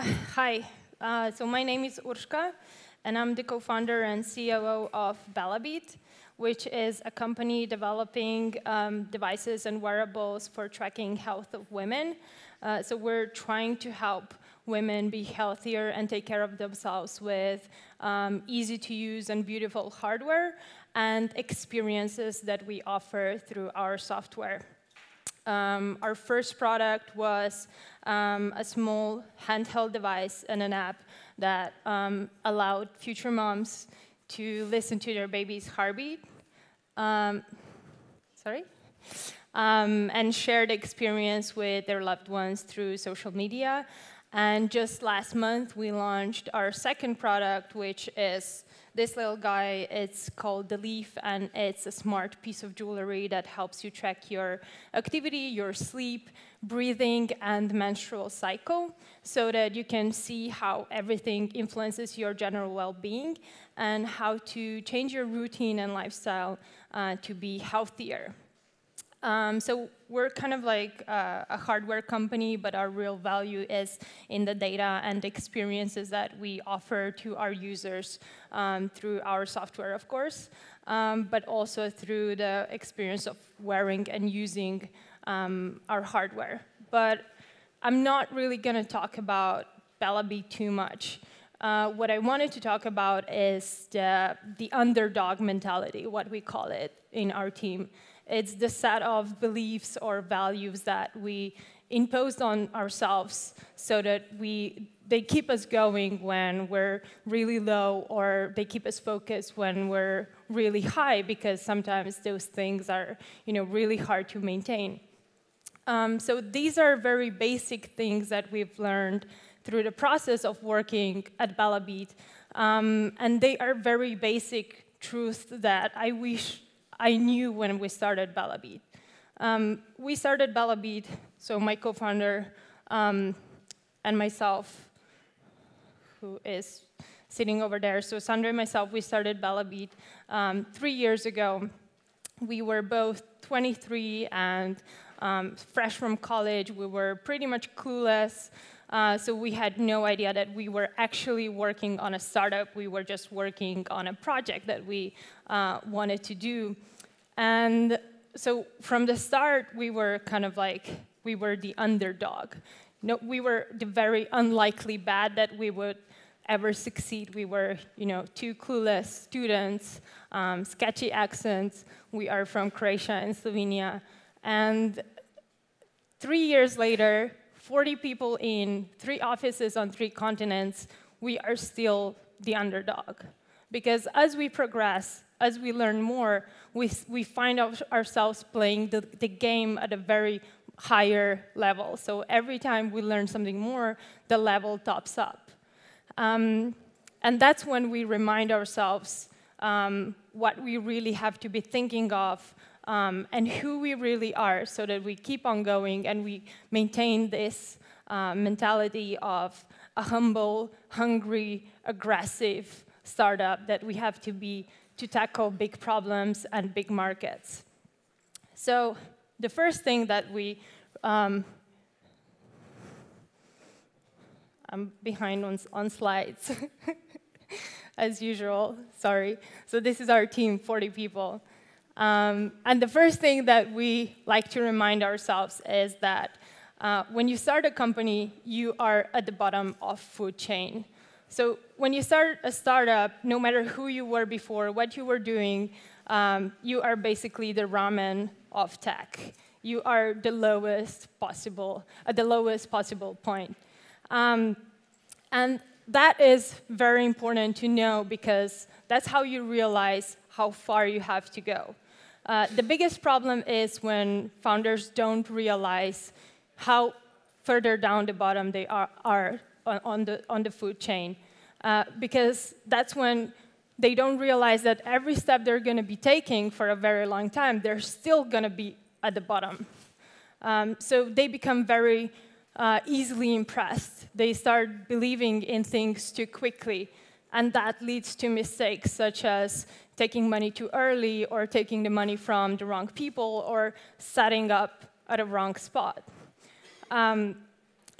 Hi, so my name is Urška, and I'm the co-founder and COO of Bellabeat, which is a company developing devices and wearables for tracking health of women. So we're trying to help women be healthier and take care of themselves with easy-to-use and beautiful hardware and experiences that we offer through our software. Our first product was a small handheld device and an app that allowed future moms to listen to their baby's heartbeat, and share the experience with their loved ones through social media. And just last month, we launched our second product, which is this little guy. It's called the Leaf, and it's a smart piece of jewelry that helps you track your activity, your sleep, breathing, and menstrual cycle, so that you can see how everything influences your general well-being and how to change your routine and lifestyle to be healthier. So we're kind of like a hardware company, but our real value is in the data and experiences that we offer to our users through our software, of course, but also through the experience of wearing and using our hardware. But I'm not really going to talk about Bellabeat too much. What I wanted to talk about is the underdog mentality, what we call it in our team. It's the set of beliefs or values that we imposed on ourselves so that they keep us going when we're really low, or they keep us focused when we're really high, because sometimes those things are really hard to maintain. So these are very basic things that we've learned through the process of working at Bellabeat, and they are very basic truths that I wish I knew when we started Bellabeat. We started Bellabeat, so my co-founder and myself, who is sitting over there, so Sandra and myself, we started Bellabeat 3 years ago. We were both 23 and fresh from college. We were pretty much clueless. So we had no idea that we were actually working on a startup. We were just working on a project that we wanted to do. And so from the start, we were kind of like, we were the underdog. No, we were the very unlikely bad that we would ever succeed. We were, two clueless students, sketchy accents. We are from Croatia and Slovenia. And 3 years later, 40 people in 3 offices on 3 continents, we are still the underdog. Because as we progress, as we learn more, we find ourselves playing the game at a very higher level. So every time we learn something more, the level tops up. And that's when we remind ourselves what we really have to be thinking of, and who we really are, so that we keep on going and we maintain this mentality of a humble, hungry, aggressive startup that we have to be to tackle big problems and big markets. So the first thing that we, I'm behind on slides, as usual, sorry. So this is our team, 40 people. And the first thing that we like to remind ourselves is that when you start a company, you are at the bottom of food chain. So when you start a startup, no matter who you were before, what you were doing, you are basically the ramen of tech. You are the lowest possible, at the lowest possible point. And that is very important to know, because that's how you realize how far you have to go. The biggest problem is when founders don't realize how further down the bottom they are on the food chain, because that's when they don't realize that every step they're going to be taking for a very long time, they're still going to be at the bottom. So they become very easily impressed. They start believing in things too quickly, and that leads to mistakes such as taking money too early, or taking the money from the wrong people, or setting up at a wrong spot.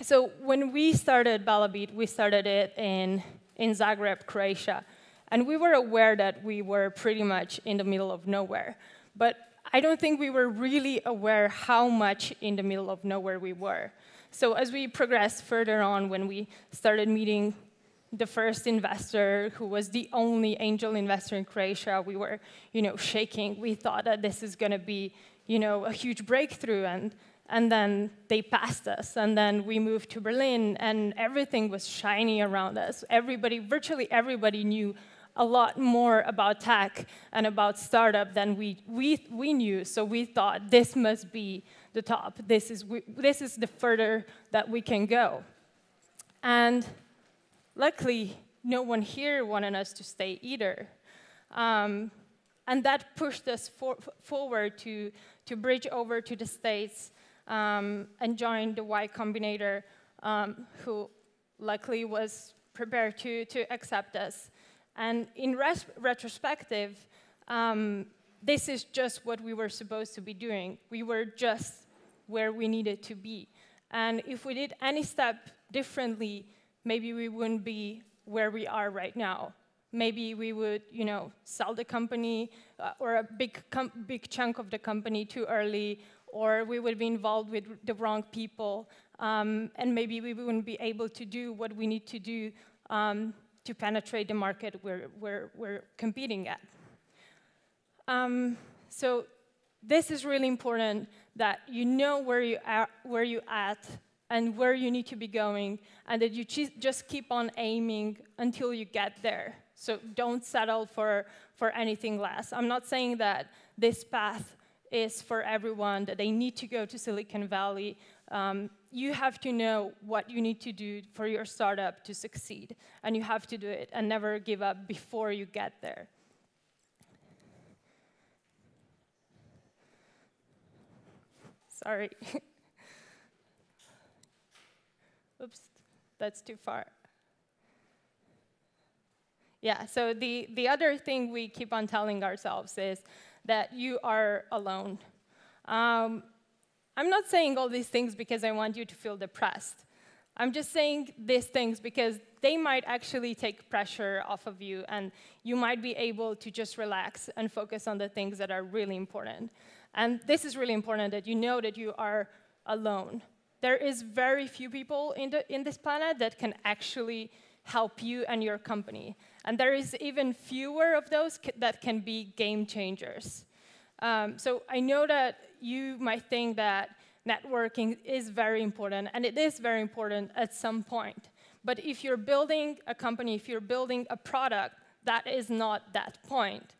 So when we started Bellabeat, we started it in Zagreb, Croatia. And we were aware that we were pretty much in the middle of nowhere. But I don't think we were really aware how much in the middle of nowhere we were. So as we progressed further on, when we started meeting the first investor, who was the only angel investor in Croatia, we were, shaking. We thought that this is going to be, a huge breakthrough. And then they passed us. And then we moved to Berlin, and everything was shiny around us. Virtually everybody knew a lot more about tech and about startup than we knew. So we thought this must be the top. This is the further that we can go. And luckily, no one here wanted us to stay either. And that pushed us forward to bridge over to the States and join the Y Combinator, who luckily was prepared to accept us. And in retrospective, this is just what we were supposed to be doing. We were just where we needed to be. And if we did any step differently, maybe we wouldn't be where we are right now. Maybe we would, sell the company or a big chunk of the company too early, or we would be involved with the wrong people, and maybe we wouldn't be able to do what we need to do to penetrate the market we're competing at. So this is really important, that you know where you're at and where you need to be going, and that you just keep on aiming until you get there. So don't settle for anything less. I'm not saying that this path is for everyone, that they need to go to Silicon Valley. You have to know what you need to do for your startup to succeed, and you have to do it and never give up before you get there. Sorry. Oops, that's too far. Yeah, so the other thing we keep on telling ourselves is that you are alone. I'm not saying all these things because I want you to feel depressed. I'm just saying these things because they might actually take pressure off of you, and you might be able to just relax and focus on the things that are really important. And this is really important, that you know that you are alone. There is very few people in this planet that can actually help you and your company. And there is even fewer of those that can be game changers. So I know that you might think that networking is very important, and it is very important at some point. But if you're building a company, if you're building a product, that is not that point.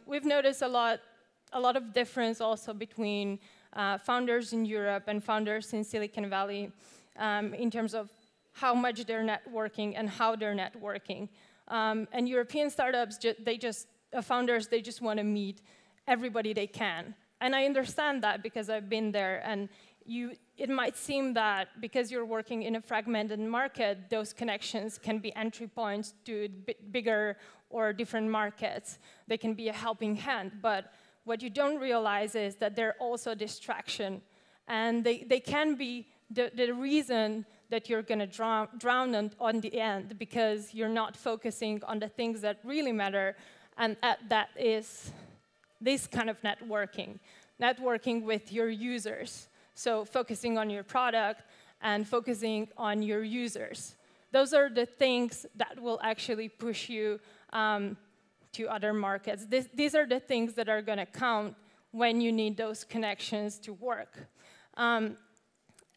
We've noticed a lot of difference also between founders in Europe and founders in Silicon Valley in terms of how much they're networking and how they're networking. And European startups, founders, they just want to meet everybody they can. And I understand that because I've been there. And it might seem that because you're working in a fragmented market, those connections can be entry points to bigger or different markets. They can be a helping hand. But what you don't realize is that they're also a distraction. And they can be the reason that you're going to drown on the end, because you're not focusing on the things that really matter. And that is this kind of networking with your users. So focusing on your product and focusing on your users. Those are the things that will actually push you to other markets. These are the things that are going to count when you need those connections to work.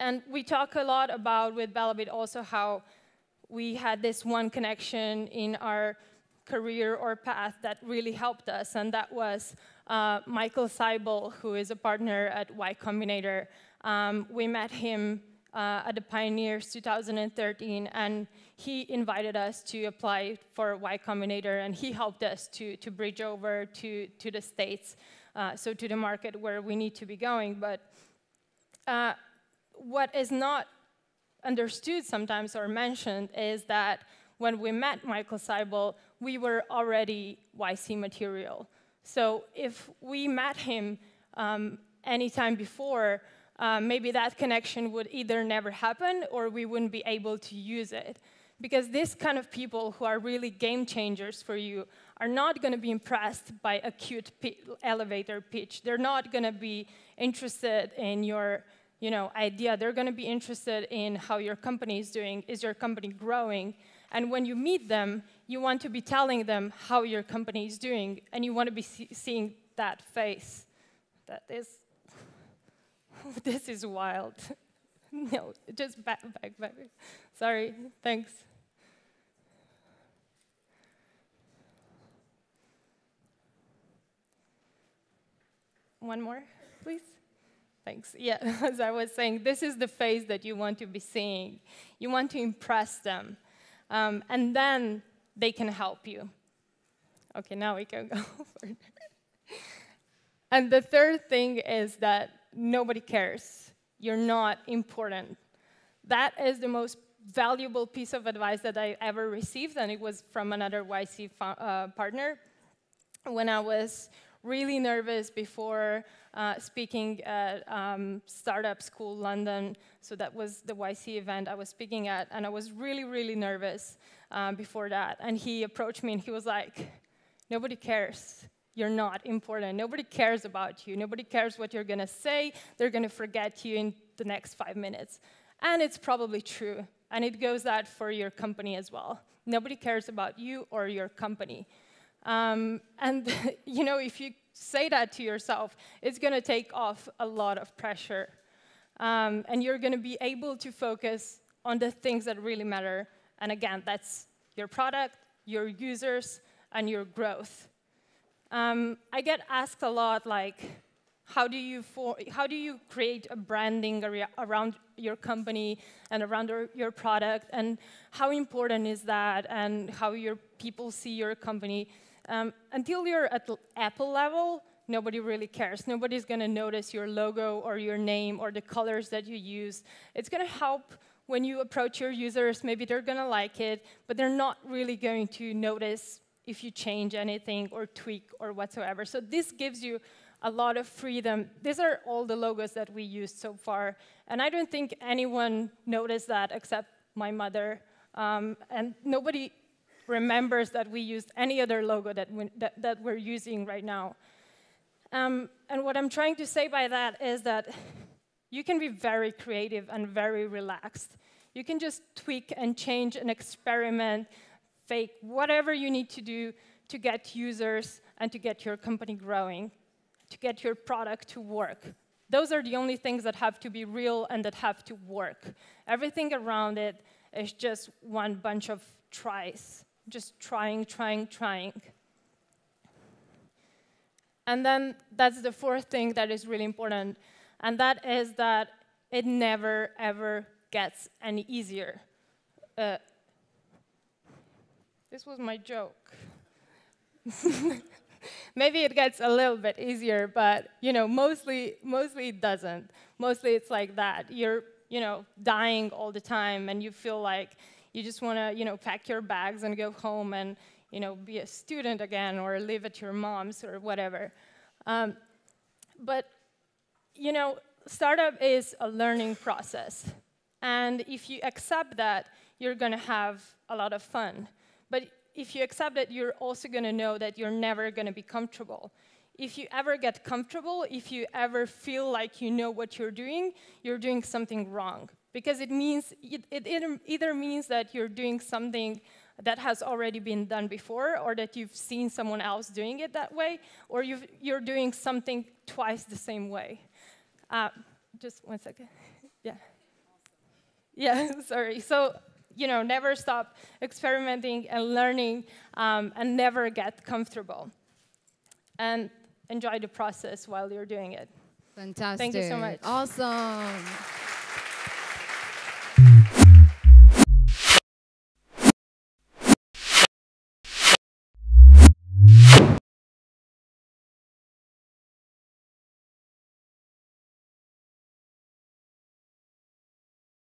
And we talk a lot about, with Bellabeat, also how we had this one connection in our career or path that really helped us, and that was Michael Seibel, who is a partner at Y Combinator. We met him at the Pioneers 2013, and he invited us to apply for Y Combinator, and he helped us to bridge over to the States, so to the market where we need to be going. But what is not understood sometimes or mentioned is that when we met Michael Seibel, we were already YC material. So if we met him any time before, maybe that connection would either never happen or we wouldn't be able to use it. Because this kind of people who are really game changers for you are not going to be impressed by a cute elevator pitch. They're not going to be interested in your idea. They're going to be interested in how your company is doing. Is your company growing? And when you meet them, you want to be telling them how your company is doing, and you want to be seeing that face. That is, this is wild. No, just back. Sorry, thanks. One more, please. Thanks. Yeah, as I was saying, this is the face that you want to be seeing. You want to impress them. And then they can help you. OK, now we can go further. And the third thing is that nobody cares. You're not important. That is the most valuable piece of advice that I ever received, and it was from another YC partner. When I was really nervous before speaking at Startup School London, so that was the YC event I was speaking at, and I was really, really nervous before that. And he approached me, and he was like, nobody cares. You're not important. Nobody cares about you. Nobody cares what you're going to say. They're going to forget you in the next 5 minutes. And it's probably true. And it goes that for your company as well. Nobody cares about you or your company. And if you say that to yourself, it's going to take off a lot of pressure. And you're going to be able to focus on the things that really matter. And again, that's your product, your users, and your growth. I get asked a lot, like, how do you create a branding around your company and around your product, and how important is that, and how your people see your company? Until you're at the Apple level, nobody really cares. Nobody's going to notice your logo or your name or the colors that you use. It's going to help when you approach your users. Maybe they're going to like it, but they're not really going to notice if you change anything or tweak or whatsoever. So this gives you a lot of freedom. These are all the logos that we used so far. And I don't think anyone noticed that except my mother. And nobody remembers that we used any other logo that we're using right now. And what I'm trying to say by that is that you can be very creative and very relaxed. You can just tweak and change and experiment, fake whatever you need to do to get users and to get your company growing, to get your product to work. Those are the only things that have to be real and that have to work. Everything around it is just one bunch of tries, just trying. And then that's the fourth thing that is really important, and that is that it never, ever gets any easier. This was my joke. Maybe it gets a little bit easier, but mostly it doesn't. Mostly it's like that. You're dying all the time, and you feel like you just want to pack your bags and go home and be a student again or live at your mom's or whatever. But startup is a learning process, and if you accept that, you're going to have a lot of fun. But if you accept it, you're also going to know that you're never going to be comfortable. If you ever get comfortable, if you ever feel like you know what you're doing something wrong. Because it either means that you're doing something that has already been done before, or that you've seen someone else doing it that way, or you're doing something twice the same way. Just one second. Yeah. Yeah, sorry. So, never stop experimenting and learning, and never get comfortable. And enjoy the process while you're doing it. Fantastic. Thank you so much. Awesome.